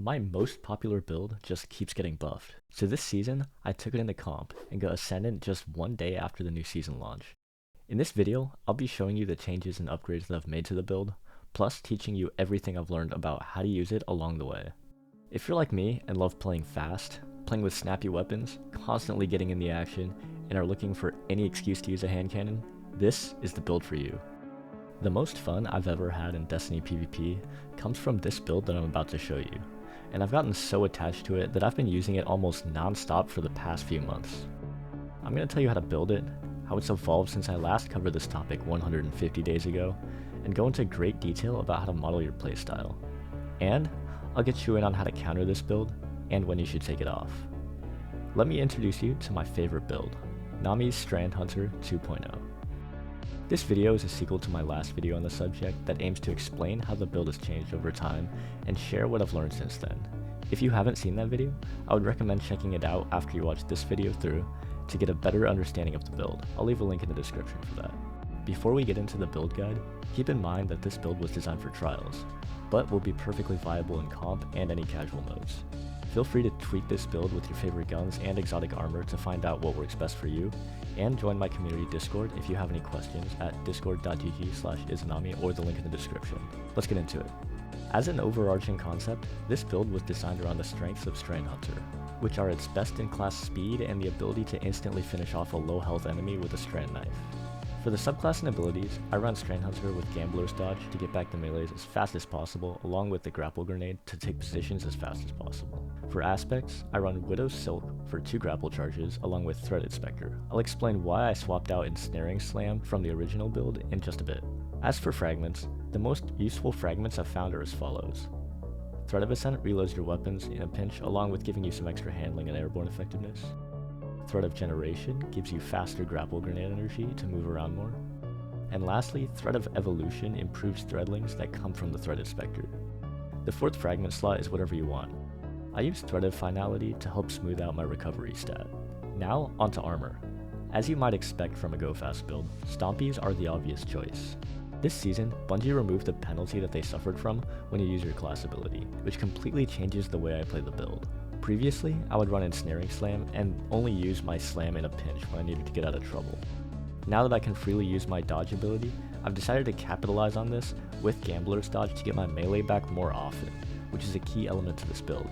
My most popular build just keeps getting buffed, so this season I took it into comp and got Ascendant just one day after the new season launch. In this video, I'll be showing you the changes and upgrades that I've made to the build, plus teaching you everything I've learned about how to use it along the way. If you're like me and love playing fast, playing with snappy weapons, constantly getting in the action, and are looking for any excuse to use a hand cannon, this is the build for you. The most fun I've ever had in Destiny PvP comes from this build that I'm about to show you, and I've gotten so attached to it that I've been using it almost non-stop for the past few months. I'm going to tell you how to build it, how it's evolved since I last covered this topic 150 days ago, and go into great detail about how to model your playstyle. And I'll get you in on how to counter this build, and when you should take it off. Let me introduce you to my favorite build, Nami's Strand Hunter 2.0. This video is a sequel to my last video on the subject that aims to explain how the build has changed over time and share what I've learned since then. If you haven't seen that video, I would recommend checking it out after you watch this video through to get a better understanding of the build. I'll leave a link in the description for that. Before we get into the build guide, keep in mind that this build was designed for trials, but will be perfectly viable in comp and any casual modes. Feel free to tweak this build with your favorite guns and exotic armor to find out what works best for you, and join my community Discord if you have any questions at discord.gg/Izanamii or the link in the description. Let's get into it. As an overarching concept, this build was designed around the strengths of Strand Hunter, which are its best-in-class speed and the ability to instantly finish off a low-health enemy with a strand knife. For the subclass and abilities, I run Strand Hunter with Gambler's Dodge to get back the melees as fast as possible, along with the Grapple Grenade to take positions as fast as possible. For aspects, I run Widow's Silk for 2 grapple charges, along with Threaded Spectre. I'll explain why I swapped out Ensnaring Slam from the original build in just a bit. As for fragments, the most useful fragments I've found are as follows. Threat of Ascent reloads your weapons in a pinch, along with giving you some extra handling and airborne effectiveness. Threat of Generation gives you faster grapple grenade energy to move around more. And lastly, Threat of Evolution improves threadlings that come from the Threaded Spectre. The 4th fragment slot is whatever you want. I use Threat of Finality to help smooth out my recovery stat. Now, onto armor. As you might expect from a go fast build, Stompies are the obvious choice. This season, Bungie removed the penalty that they suffered from when you use your class ability, which completely changes the way I play the build. Previously, I would run Ensnaring Slam and only use my slam in a pinch when I needed to get out of trouble. Now that I can freely use my dodge ability, I've decided to capitalize on this with Gambler's Dodge to get my melee back more often, which is a key element to this build.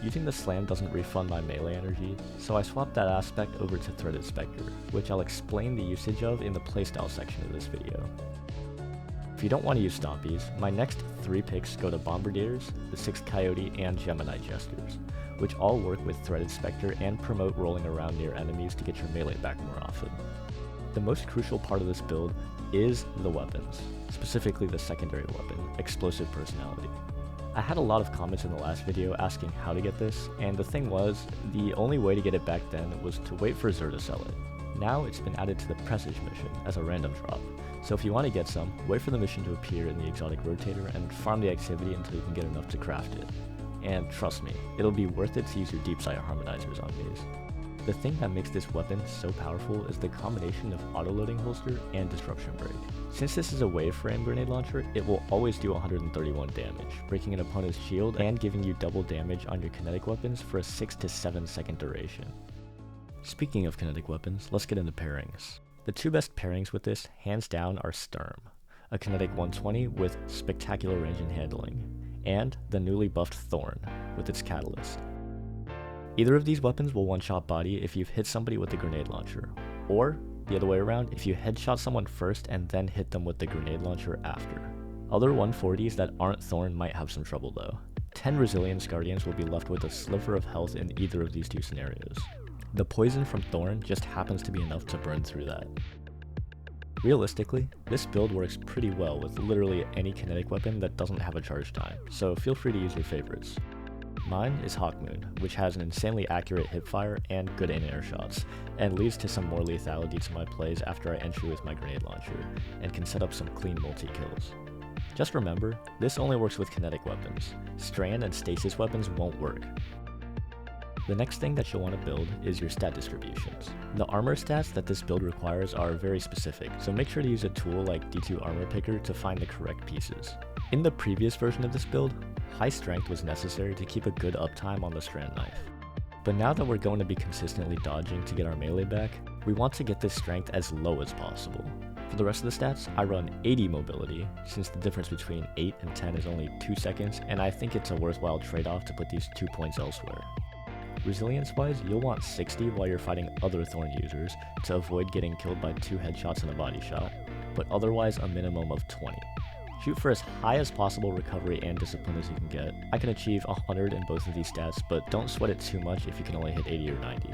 Using the slam doesn't refund my melee energy, so I swapped that aspect over to Threaded Spectre, which I'll explain the usage of in the playstyle section of this video. If you don't want to use Stompies, my next 3 picks go to Bombardiers, the 6th Coyote, and Gemini Jesters, which all work with Threaded Spectre and promote rolling around near enemies to get your melee back more often. The most crucial part of this build is the weapons, specifically the secondary weapon, Explosive Personality. I had a lot of comments in the last video asking how to get this, and the thing was, the only way to get it back then was to wait for Xur to sell it. Now it's been added to the Presage mission as a random drop, so if you want to get some, wait for the mission to appear in the exotic rotator and farm the activity until you can get enough to craft it. And trust me, it'll be worth it to use your deep sight harmonizers on these. The thing that makes this weapon so powerful is the combination of auto-loading holster and disruption break. Since this is a wave frame grenade launcher, it will always do 131 damage, breaking an opponent's shield and giving you double damage on your kinetic weapons for a 6 to 7 second duration. Speaking of kinetic weapons, let's get into pairings. The 2 best pairings with this, hands down, are Sturm, a kinetic 120 with spectacular range and handling, and the newly buffed Thorn with its catalyst. Either of these weapons will one-shot body if you've hit somebody with the grenade launcher, or the other way around if you headshot someone first and then hit them with the grenade launcher after. Other 140s that aren't Thorn might have some trouble though. 10 Resilience Guardians will be left with a sliver of health in either of these 2 scenarios. The poison from Thorn just happens to be enough to burn through that. Realistically, this build works pretty well with literally any kinetic weapon that doesn't have a charge time, so feel free to use your favorites. Mine is Hawkmoon, which has an insanely accurate hipfire and good in-air shots, and leads to some more lethality to my plays after I entry with my grenade launcher, and can set up some clean multi-kills. Just remember, this only works with kinetic weapons. Strand and stasis weapons won't work. The next thing that you'll want to build is your stat distributions. The armor stats that this build requires are very specific, so make sure to use a tool like D2 Armor Picker to find the correct pieces. In the previous version of this build, high strength was necessary to keep a good uptime on the Strand knife. But now that we're going to be consistently dodging to get our melee back, we want to get this strength as low as possible. For the rest of the stats, I run 80 mobility, since the difference between 8 and 10 is only 2 seconds, and I think it's a worthwhile trade-off to put these 2 points elsewhere. Resilience-wise, you'll want 60 while you're fighting other Thorn users to avoid getting killed by 2 headshots and a body shot, but otherwise a minimum of 20. Shoot for as high as possible recovery and discipline as you can get. I can achieve 100 in both of these stats, but don't sweat it too much if you can only hit 80 or 90.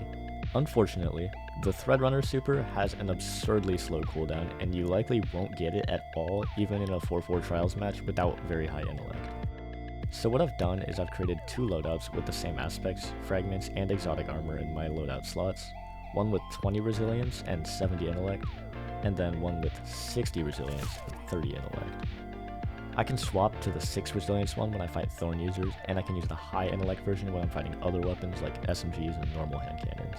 Unfortunately, the Threadrunner super has an absurdly slow cooldown, and you likely won't get it at all even in a 4-4 trials match without very high intellect. So what I've done is I've created 2 loadouts with the same aspects, fragments, and exotic armor in my loadout slots, one with 20 resilience and 70 intellect, and then one with 60 resilience and 30 intellect. I can swap to the 6 resilience one when I fight Thorn users, and I can use the high intellect version when I'm fighting other weapons like SMGs and normal hand cannons.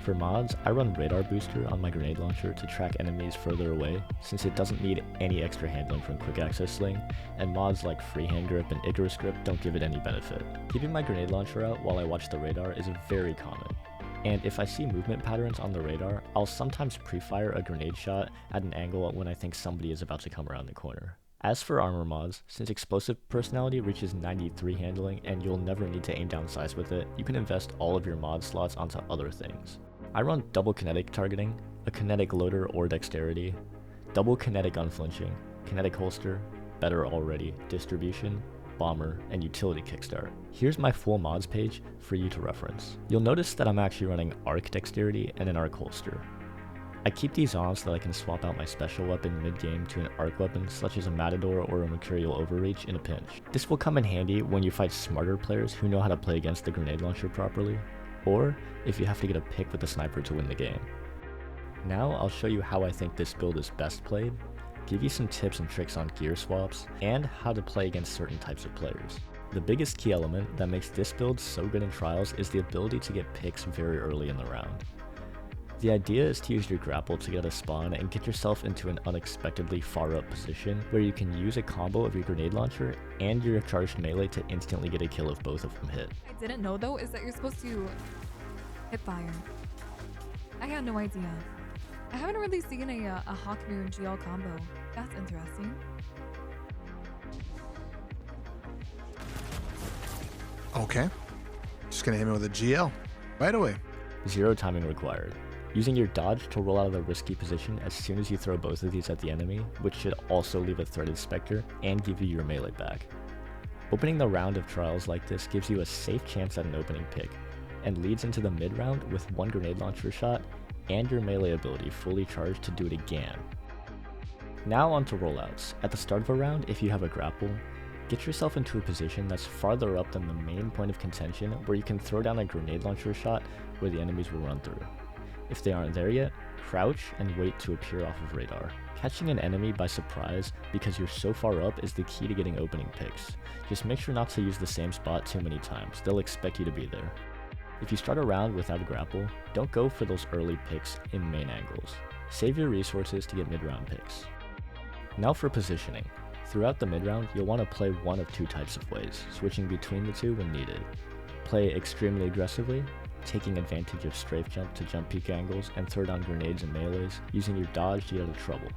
For mods, I run Radar Booster on my grenade launcher to track enemies further away, since it doesn't need any extra handling from Quick Access Sling, and mods like Freehand Grip and Icarus Grip don't give it any benefit. Keeping my grenade launcher out while I watch the radar is very common, and if I see movement patterns on the radar, I'll sometimes pre-fire a grenade shot at an angle when I think somebody is about to come around the corner. As for armor mods, since explosive personality reaches 93 handling and you'll never need to aim down sights with it, you can invest all of your mod slots onto other things. I run double kinetic targeting, a kinetic loader or dexterity, double kinetic unflinching, kinetic holster, better already, distribution, bomber, and utility kickstart. Here's my full mods page for you to reference. You'll notice that I'm actually running arc dexterity and an arc holster. I keep these on so that I can swap out my special weapon mid-game to an arc weapon such as a Matador or a Mercurial Overreach in a pinch. This will come in handy when you fight smarter players who know how to play against the grenade launcher properly, or if you have to get a pick with the sniper to win the game. Now I'll show you how I think this build is best played, give you some tips and tricks on gear swaps, and how to play against certain types of players. The biggest key element that makes this build so good in trials is the ability to get picks very early in the round. The idea is to use your grapple to get a spawn and get yourself into an unexpectedly far up position where you can use a combo of your grenade launcher and your charged melee to instantly get a kill if both of them hit. I didn't know though is that you're supposed to hip fire. I had no idea. I haven't really seen a Hawkmere and GL combo. That's interesting. Okay. Just gonna hit me with a GL right away. Zero timing required. Using your dodge to roll out of the risky position as soon as you throw both of these at the enemy, which should also leave a threaded specter and give you your melee back. Opening the round of trials like this gives you a safe chance at an opening pick, and leads into the mid round with one grenade launcher shot and your melee ability fully charged to do it again. Now on to rollouts. At the start of a round, if you have a grapple, get yourself into a position that's farther up than the main point of contention where you can throw down a grenade launcher shot where the enemies will run through. If they aren't there yet, crouch and wait to appear off of radar. Catching an enemy by surprise because you're so far up is the key to getting opening picks. Just make sure not to use the same spot too many times, they'll expect you to be there. If you start a round without a grapple, don't go for those early picks in main angles. Save your resources to get mid-round picks. Now for positioning. Throughout the mid-round, you'll want to play one of 2 types of ways, switching between the 2 when needed. Play extremely aggressively, taking advantage of strafe jump to jump peek angles and throw down grenades and melees, using your dodge to get out of trouble.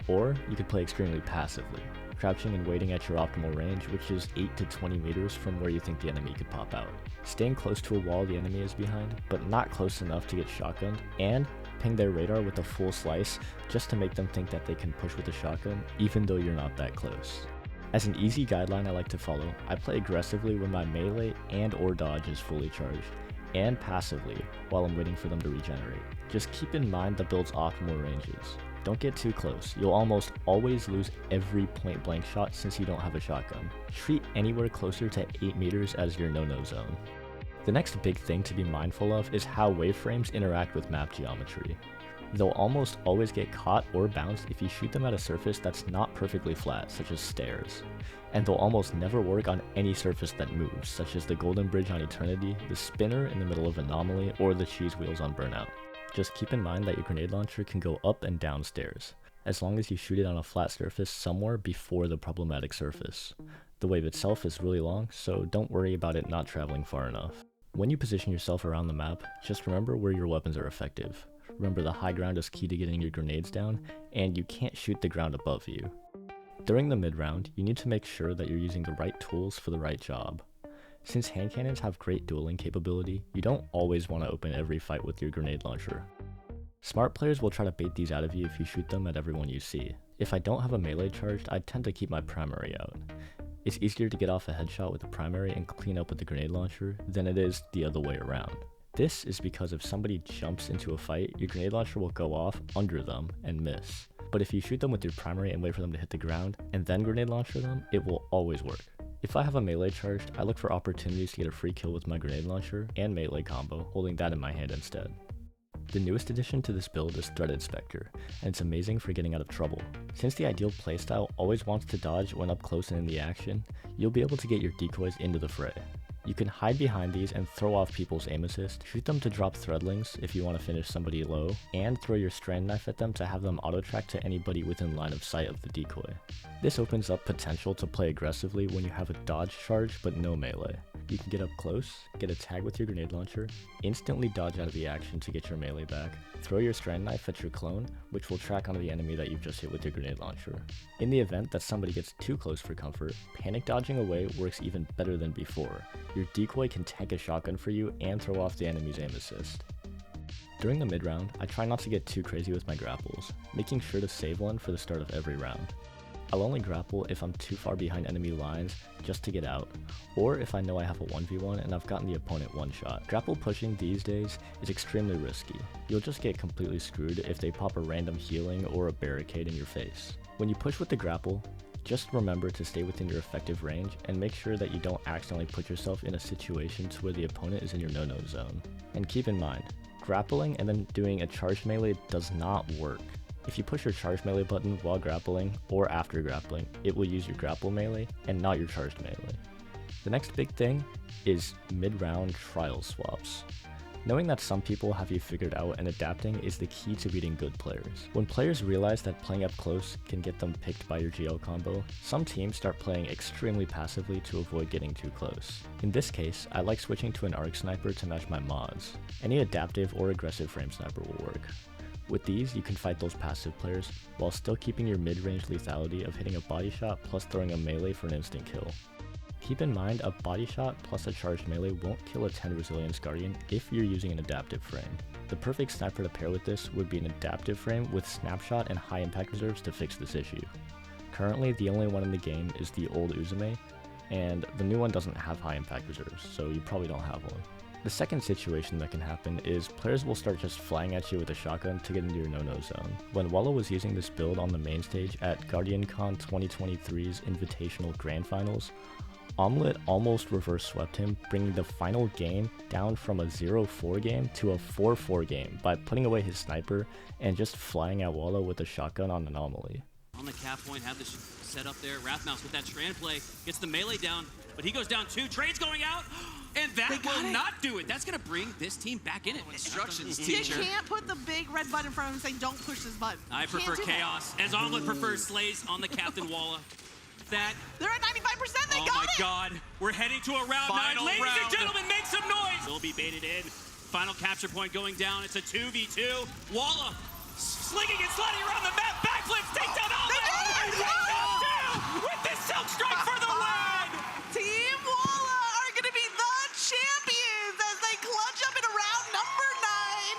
Or you could play extremely passively, crouching and waiting at your optimal range, which is 8 to 20 meters from where you think the enemy could pop out. Staying close to a wall the enemy is behind, but not close enough to get shotgunned, and ping their radar with a full slice just to make them think that they can push with a shotgun, even though you're not that close. As an easy guideline I like to follow, I play aggressively when my melee and or dodge is fully charged, and passively while I'm waiting for them to regenerate. Just keep in mind the build's optimal ranges. Don't get too close, you'll almost always lose every point blank shot since you don't have a shotgun. Treat anywhere closer to 8 meters as your no-no zone. The next big thing to be mindful of is how waveframes interact with map geometry. They'll almost always get caught or bounced if you shoot them at a surface that's not perfectly flat, such as stairs. And they'll almost never work on any surface that moves, such as the Golden Bridge on Eternity, the spinner in the middle of Izanamii, or the cheese wheels on Burnout. Just keep in mind that your grenade launcher can go up and down stairs, as long as you shoot it on a flat surface somewhere before the problematic surface. The wave itself is really long, so don't worry about it not traveling far enough. When you position yourself around the map, just remember where your weapons are effective. Remember the high ground is key to getting your grenades down, and you can't shoot the ground above you. During the mid round, you need to make sure that you're using the right tools for the right job. Since hand cannons have great dueling capability, you don't always want to open every fight with your grenade launcher. Smart players will try to bait these out of you if you shoot them at everyone you see. If I don't have a melee charged, I tend to keep my primary out. It's easier to get off a headshot with the primary and clean up with the grenade launcher than it is the other way around. This is because if somebody jumps into a fight, your grenade launcher will go off under them and miss. But if you shoot them with your primary and wait for them to hit the ground, and then grenade launcher them, it will always work. If I have a melee charged, I look for opportunities to get a free kill with my grenade launcher and melee combo, holding that in my hand instead. The newest addition to this build is Threat Inspector, and it's amazing for getting out of trouble. Since the ideal playstyle always wants to dodge when up close and in the action, you'll be able to get your decoys into the fray. You can hide behind these and throw off people's aim assist, shoot them to drop threadlings if you want to finish somebody low, and throw your strand knife at them to have them auto-track to anybody within line of sight of the decoy. This opens up potential to play aggressively when you have a dodge charge but no melee. You can get up close, get a tag with your grenade launcher, instantly dodge out of the action to get your melee back, throw your strand knife at your clone, which will track onto the enemy that you've just hit with your grenade launcher. In the event that somebody gets too close for comfort, panic dodging away works even better than before. Your decoy can tank a shotgun for you and throw off the enemy's aim assist. During the mid round, I try not to get too crazy with my grapples, making sure to save one for the start of every round. I'll only grapple if I'm too far behind enemy lines just to get out, or if I know I have a 1v1 and I've gotten the opponent one shot. Grapple pushing these days is extremely risky. You'll just get completely screwed if they pop a random healing or a barricade in your face. When you push with the grapple, just remember to stay within your effective range and make sure that you don't accidentally put yourself in a situation to where the opponent is in your no-no zone. And keep in mind, grappling and then doing a charge melee does not work. If you push your charge melee button while grappling or after grappling, it will use your grapple melee and not your charged melee. The next big thing is mid-round trial swaps. Knowing that some people have you figured out and adapting is the key to beating good players. When players realize that playing up close can get them picked by your GL combo, some teams start playing extremely passively to avoid getting too close. In this case, I like switching to an arc sniper to match my mods. Any adaptive or aggressive frame sniper will work. With these, you can fight those passive players, while still keeping your mid-range lethality of hitting a body shot plus throwing a melee for an instant kill. Keep in mind, a body shot plus a charged melee won't kill a 10 resilience guardian if you're using an adaptive frame. The perfect sniper to pair with this would be an adaptive frame with snapshot and high impact reserves to fix this issue. Currently, the only one in the game is the old Izanamii, and the new one doesn't have high impact reserves, so you probably don't have one. The second situation that can happen is players will start just flying at you with a shotgun to get into your no-no zone. When Wallah was using this build on the main stage at GuardianCon 2023's Invitational Grand Finals, Omelette almost reverse swept him, bringing the final game down from a 0-4 game to a 4-4 game by putting away his sniper and just flying at Wallah with a shotgun on Anomaly. On the cap point, have this set up there. Wrathmouse with that Strand play gets the melee down, but he goes down too. Trade's going out, and that will not do it. That's going to bring this team back in it. Instructions, teacher. You can't put the big red button in front of him and say, don't push this button. I prefer chaos, as Omelette prefers Slays on the Captain Wallah. That. They're at 95%, they got it! Oh my god, we're heading to a round 9. Ladies and gentlemen, make some noise! They'll be baited in. Final capture point going down. It's a 2v2. Wallah slinging and sliding around the map. Backflips, takes down Omelette! With this silk strike for the win! Team Wallah are going to be the champions as they clutch up in round number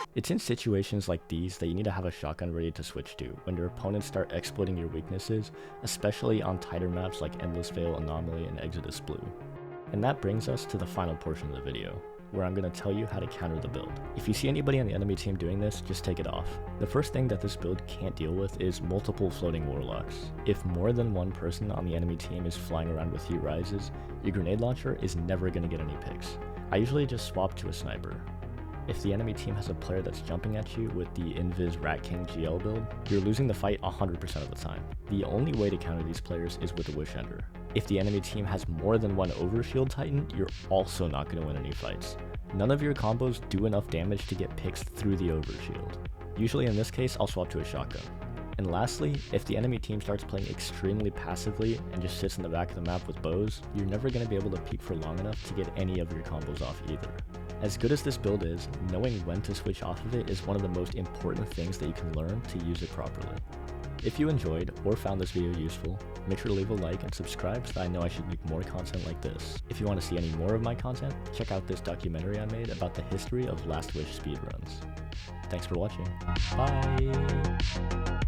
9. It's in situations like these that you need to have a shotgun ready to switch to when your opponents start exploiting your weaknesses, especially on tighter maps like Endless Veil, Anomaly, and Exodus Blue. And that brings us to the final portion of the video, where I'm going to tell you how to counter the build. If you see anybody on the enemy team doing this, just take it off. The first thing that this build can't deal with is multiple floating warlocks. If more than one person on the enemy team is flying around with heat rises, your grenade launcher is never going to get any picks. I usually just swap to a sniper. If the enemy team has a player that's jumping at you with the Invis Rat King GL build, you're losing the fight 100% of the time. The only way to counter these players is with a Wish Ender. If the enemy team has more than one Overshield Titan, you're also not going to win any fights. None of your combos do enough damage to get picks through the Overshield. Usually in this case, I'll swap to a shotgun. And lastly, if the enemy team starts playing extremely passively and just sits in the back of the map with bows, you're never going to be able to peek for long enough to get any of your combos off either. As good as this build is, knowing when to switch off of it is one of the most important things that you can learn to use it properly. If you enjoyed or found this video useful, make sure to leave a like and subscribe so that I know I should make more content like this. If you want to see any more of my content, check out this documentary I made about the history of Last Wish speedruns. Thanks for watching. Bye!